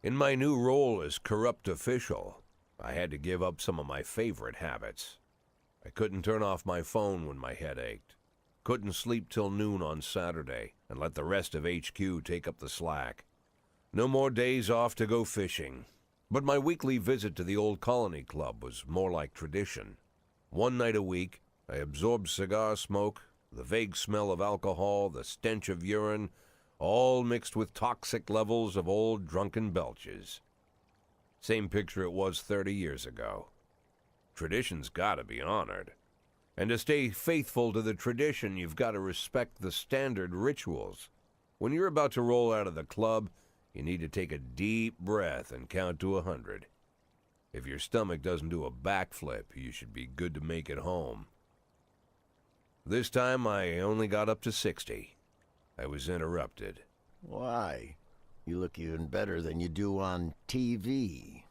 In my new role as corrupt official, I had to give up some of my favorite habits. I couldn't turn off my phone when my head ached. Couldn't sleep till noon on Saturday and let the rest of HQ take up the slack. No more days off to go fishing. But my weekly visit to the old Colony Club was more like tradition. One night a week, I absorbed cigar smoke, the vague smell of alcohol, the stench of urine, all mixed with toxic levels of old drunken belches. Same picture it was 30 years ago. Tradition's gotta be honored. And to stay faithful to the tradition, you've got to respect the standard rituals. When you're about to roll out of the club, you need to take a deep breath and count to 100. If your stomach doesn't do a backflip, you should be good to make it home. This time I only got up to 60. I was interrupted. Why? You look even better than you do on TV.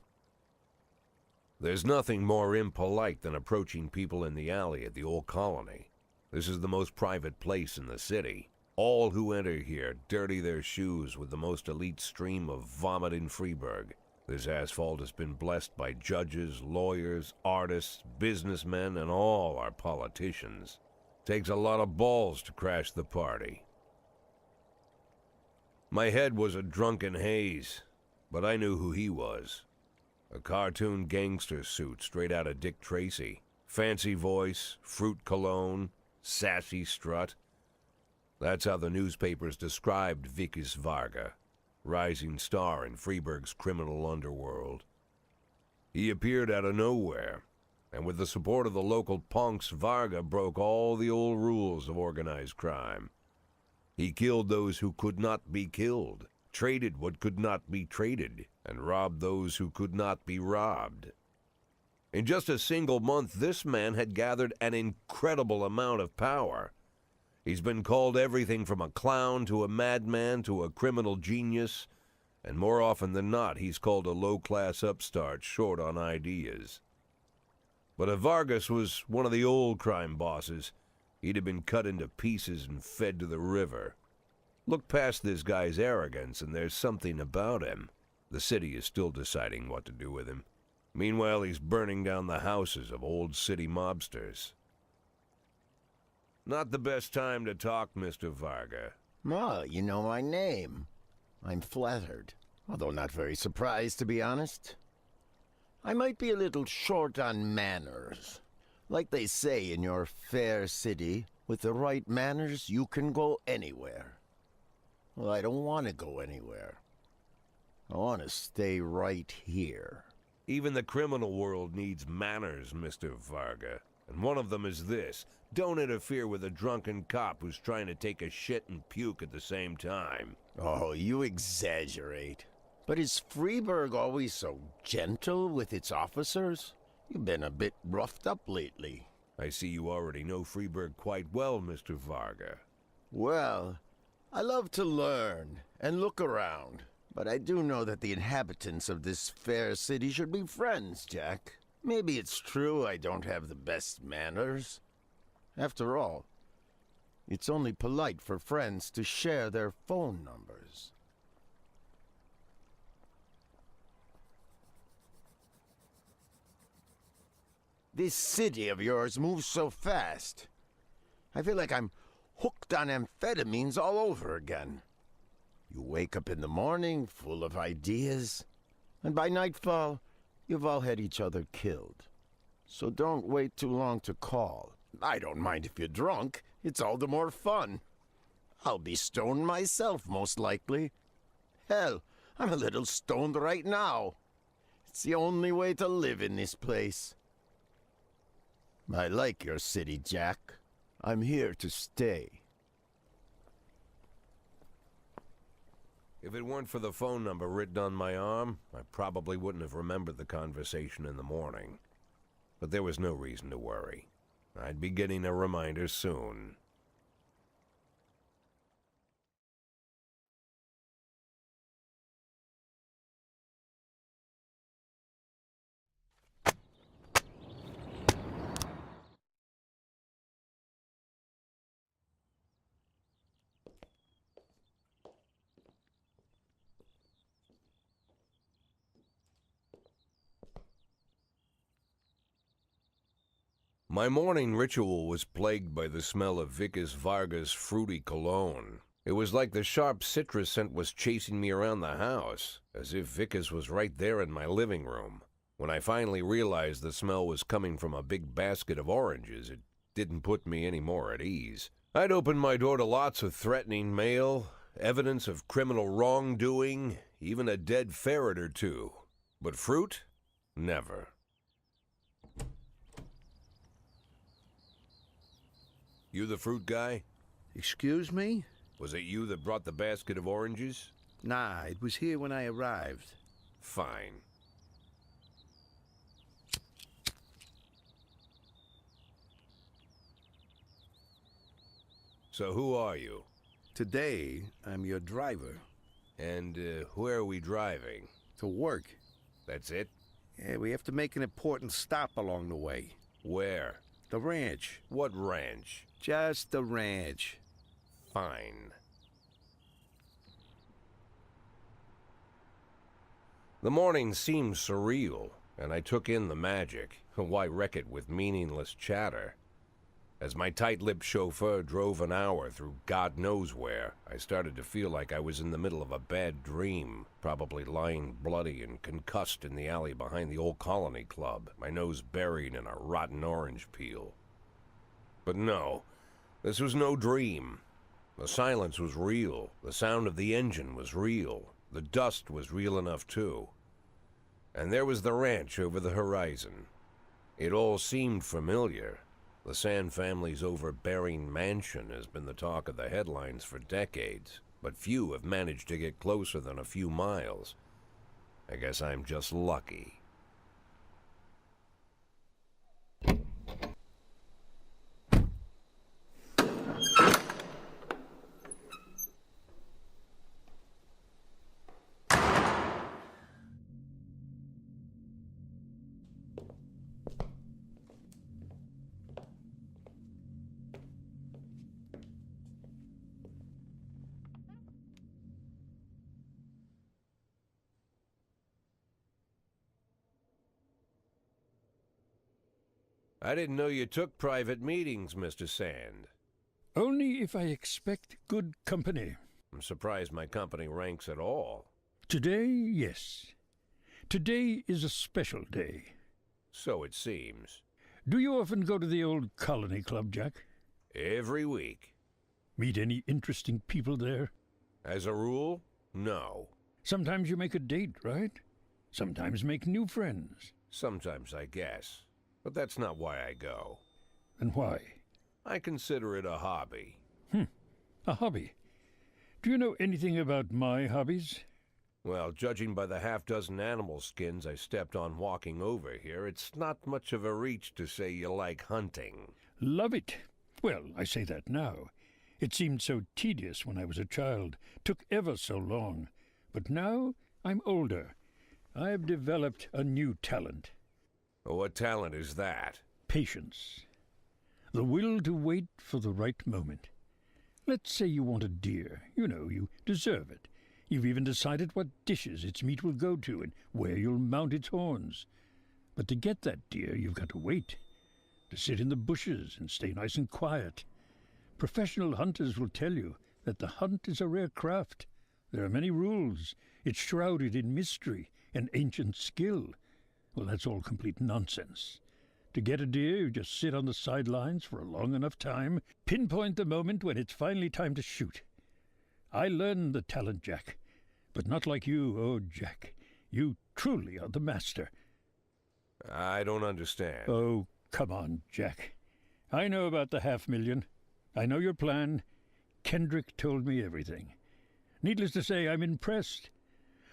There's nothing more impolite than approaching people in the alley at the old Colony. This is the most private place in the city. All who enter here dirty their shoes with the most elite stream of vomit in Freeburg. This asphalt has been blessed by judges, lawyers, artists, businessmen, and all our politicians. Takes a lot of balls to crash the party. My head was a drunken haze, but I knew who he was. A cartoon gangster suit straight out of Dick Tracy. Fancy voice, fruit cologne, sassy strut. That's how the newspapers described Vikas Varga, rising star in Freeburg's criminal underworld. He appeared out of nowhere, and with the support of the local punks, Varga broke all the old rules of organized crime. He killed those who could not be killed, traded what could not be traded, and robbed those who could not be robbed. In just a single month, this man had gathered an incredible amount of power. He's been called everything from a clown to a madman to a criminal genius, and more often than not, he's called a low-class upstart short on ideas. But if Vargas was one of the old crime bosses, he'd have been cut into pieces and fed to the river. Look past this guy's arrogance, and there's something about him. The city is still deciding what to do with him. Meanwhile, he's burning down the houses of old city mobsters. Not the best time to talk, Mr. Varga. Oh, you know my name. I'm flattered, although not very surprised, to be honest. I might be a little short on manners. Like they say in your fair city, with the right manners, you can go anywhere. Well, I don't want to go anywhere. I want to stay right here. Even the criminal world needs manners, Mr. Varga. And one of them is this: don't interfere with a drunken cop who's trying to take a shit and puke at the same time. Oh, you exaggerate. But is Freeburg always so gentle with its officers? You've been a bit roughed up lately. I see you already know Freeburg quite well, Mr. Varga. Well, I love to learn and look around. But I do know that the inhabitants of this fair city should be friends, Jack. Maybe it's true I don't have the best manners. After all, it's only polite for friends to share their phone numbers. This city of yours moves so fast. I feel like I'm hooked on amphetamines all over again. You wake up in the morning full of ideas, and by nightfall, you've all had each other killed. So don't wait too long to call. I don't mind if you're drunk. It's all the more fun. I'll be stoned myself, most likely. Hell, I'm a little stoned right now. It's the only way to live in this place. I like your city, Jack. I'm here to stay. If it weren't for the phone number written on my arm, I probably wouldn't have remembered the conversation in the morning. But there was no reason to worry. I'd be getting a reminder soon. My morning ritual was plagued by the smell of Vicus Vargas' fruity cologne. It was like the sharp citrus scent was chasing me around the house, as if Vicus was right there in my living room. When I finally realized the smell was coming from a big basket of oranges, it didn't put me any more at ease. I'd opened my door to lots of threatening mail, evidence of criminal wrongdoing, even a dead ferret or two. But fruit? Never. You the fruit guy? Excuse me? Was it you that brought the basket of oranges? Nah, it was here when I arrived. Fine. So who are you? Today, I'm your driver. And where are we driving? To work. That's it? Yeah, we have to make an important stop along the way. Where? The ranch. What ranch? Just the ranch. Fine. The morning seemed surreal, and I took in the magic. Why wreck it with meaningless chatter? As my tight-lipped chauffeur drove an hour through God knows where, I started to feel like I was in the middle of a bad dream, probably lying bloody and concussed in the alley behind the old Colony Club, my nose buried in a rotten orange peel. But no, this was no dream. The silence was real. The sound of the engine was real. The dust was real enough, too. And there was the ranch over the horizon. It all seemed familiar. The Sand family's overbearing mansion has been the talk of the headlines for decades, but few have managed to get closer than a few miles. I guess I'm just lucky. I didn't know you took private meetings, Mr. Sand. Only if I expect good company. I'm surprised my company ranks at all. Today, yes. Today is a special day. So it seems. Do you often go to the old Colony Club, Jack? Every week. Meet any interesting people there? As a rule, no. Sometimes you make a date, right? Sometimes make new friends. Sometimes, I guess. But that's not why I go. And why? I consider it a hobby. A hobby. Do you know anything about my hobbies? Well, judging by the half-dozen animal skins I stepped on walking over here, it's not much of a reach to say you like hunting. Love it. Well, I say that now. It seemed so tedious when I was a child. Took ever so long. But now I'm older. I've developed a new talent. What talent is that? Patience. The will to wait for the right moment. Let's say you want a deer. You know, you deserve it. You've even decided what dishes its meat will go to and where you'll mount its horns. But to get that deer, you've got to wait. To sit in the bushes and stay nice and quiet. Professional hunters will tell you that the hunt is a rare craft. There are many rules. It's shrouded in mystery and ancient skill. Well, that's all complete nonsense. To get a deer, you just sit on the sidelines for a long enough time, pinpoint the moment when it's finally time to shoot. I learned the talent, Jack, but not like you, oh, Jack. You truly are the master. I don't understand. Oh, come on, Jack. I know about the 500,000. I know your plan. Kendrick told me everything. Needless to say, I'm impressed.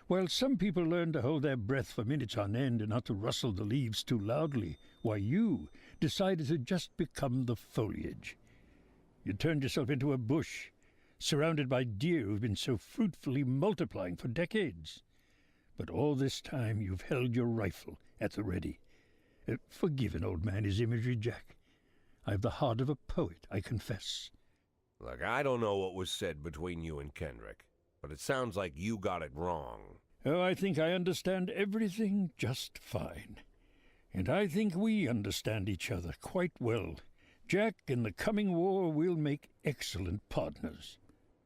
While some people learn to hold their breath for minutes on end and not to rustle the leaves too loudly, why you decided to just become the foliage. You turned yourself into a bush, surrounded by deer who've been so fruitfully multiplying for decades. But all this time you've held your rifle at the ready. Forgive an old man his imagery, Jack. I've the heart of a poet, I confess. Look, I don't know what was said between you and Kendrick, but it sounds like you got it wrong. Oh, I think I understand everything just fine. And I think we understand each other quite well. Jack, in the coming war, we'll make excellent partners.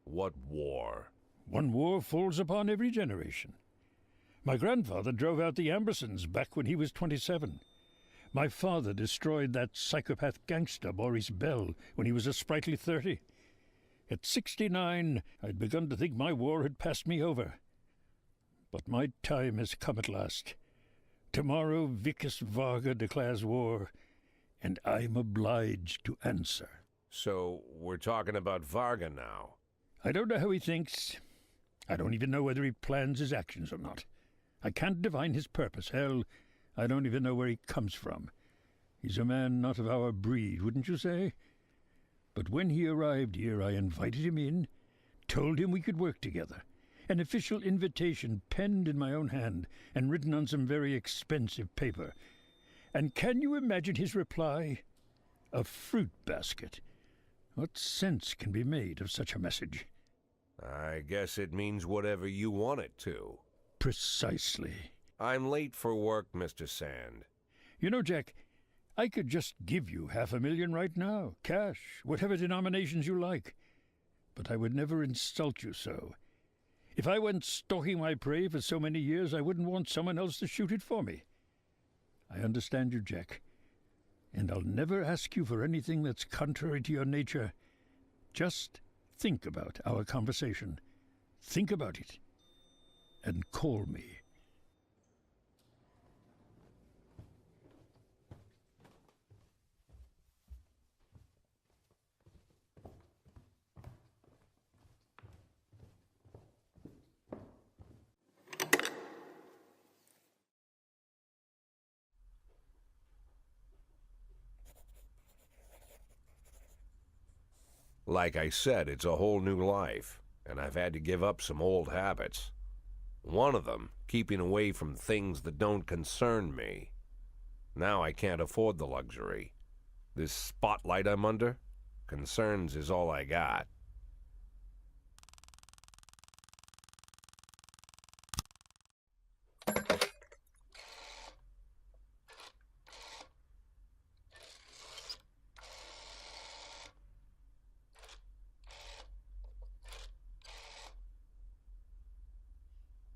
What war? One war falls upon every generation. My grandfather drove out the Ambersons back when he was 27. My father destroyed that psychopath gangster Maurice Bell when he was a sprightly 30. At 69, I'd begun to think my war had passed me over. But my time has come at last. Tomorrow Vicus Varga declares war, and I'm obliged to answer. So, we're talking about Varga now. I don't know how he thinks. I don't even know whether he plans his actions or not. I can't divine his purpose. Hell, I don't even know where he comes from. He's a man not of our breed, wouldn't you say? But when he arrived here, I invited him in, told him we could work together. An official invitation penned in my own hand and written on some very expensive paper. And can you imagine his reply? A fruit basket. What sense can be made of such a message? I guess it means whatever you want it to. Precisely. I'm late for work, Mr. Sand. You know, Jack, I could just give you $500,000 right now, cash, whatever denominations you like. But I would never insult you so. If I went stalking my prey for so many years, I wouldn't want someone else to shoot it for me. I understand you, Jack, and I'll never ask you for anything that's contrary to your nature. Just think about our conversation. Think about it, and call me. Like I said, it's a whole new life, and I've had to give up some old habits. One of them, keeping away from things that don't concern me. Now I can't afford the luxury. This spotlight I'm under, concerns is all I got.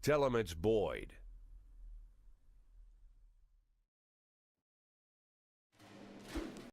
Tell him it's Boyd.